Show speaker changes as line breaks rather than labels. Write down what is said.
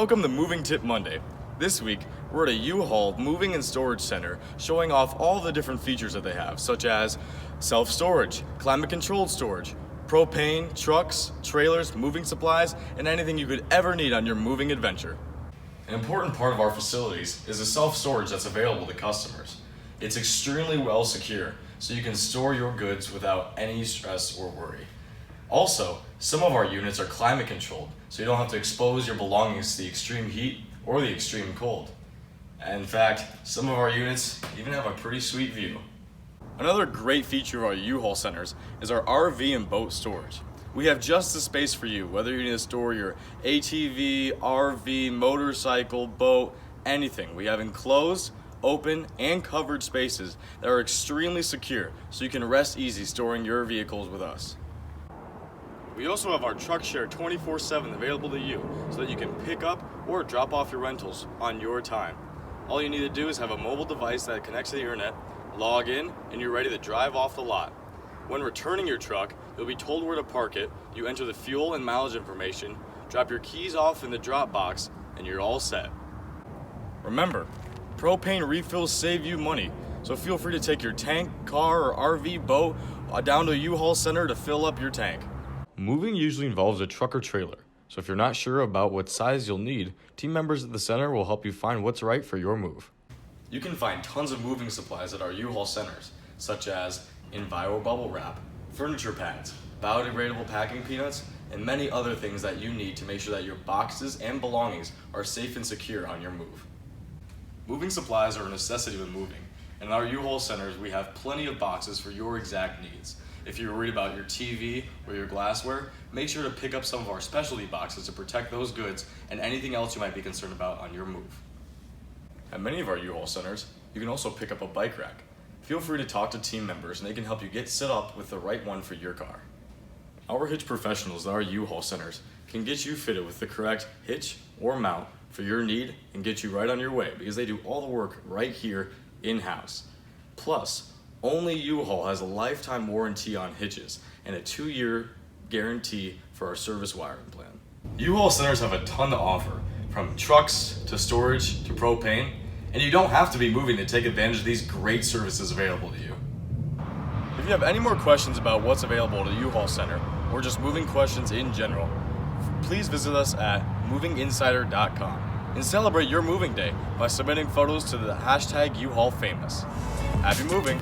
Welcome to Moving Tip Monday. This week, we're at a U-Haul moving and storage center showing off all the different features that they have, such as self-storage, climate-controlled storage, propane, trucks, trailers, moving supplies, and anything you could ever need on your moving adventure. An important part of our facilities is the self-storage that's available to customers. It's extremely well secure, so you can store your goods without any stress or worry. Also, some of our units are climate controlled, so you don't have to expose your belongings to the extreme heat or the extreme cold. And in fact, some of our units even have a pretty sweet view. Another great feature of our U-Haul centers is our RV and boat storage. We have just the space for you, whether you need to store your ATV, RV, motorcycle, boat, anything. We have enclosed, open, and covered spaces that are extremely secure, so you can rest easy storing your vehicles with us. We also have our truck share 24/7 available to you so that you can pick up or drop off your rentals on your time. All you need to do is have a mobile device that connects to the internet, log in, and you're ready to drive off the lot. When returning your truck, you'll be told where to park it, you enter the fuel and mileage information, drop your keys off in the drop box, and you're all set. Remember, Propane Refills save you money, so feel free to take your tank, car, or RV, boat down to a U-Haul center to fill up your tank. Moving usually involves a truck or trailer, so if you're not sure about what size you'll need, team members at the center will help you find what's right for your move. You can find tons of moving supplies at our U-Haul centers, such as Enviro bubble wrap, furniture pads, biodegradable packing peanuts, and many other things that you need to make sure that your boxes and belongings are safe and secure on your move. Moving supplies are a necessity when moving, and in our U-Haul centers we have plenty of boxes for your exact needs. If you're worried about your TV or your glassware, make sure to pick up some of our specialty boxes to protect those goods and anything else you might be concerned about on your move. At many of our U-Haul centers, you can also pick up a bike rack. Feel free to talk to team members and they can help you get set up with the right one for your car. Our hitch professionals at our U-Haul centers can get you fitted with the correct hitch or mount for your need and get you right on your way because they do all the work right here in-house. Plus, only U-Haul has a lifetime warranty on hitches and a 2-year guarantee for our service wiring plan. U-Haul centers have a ton to offer, from trucks to storage to propane, and you don't have to be moving to take advantage of these great services available to you. If you have any more questions about what's available at a U-Haul center, or just moving questions in general, please visit us at movinginsider.com and celebrate your moving day by submitting photos to the hashtag U-Haul Famous. Happy moving!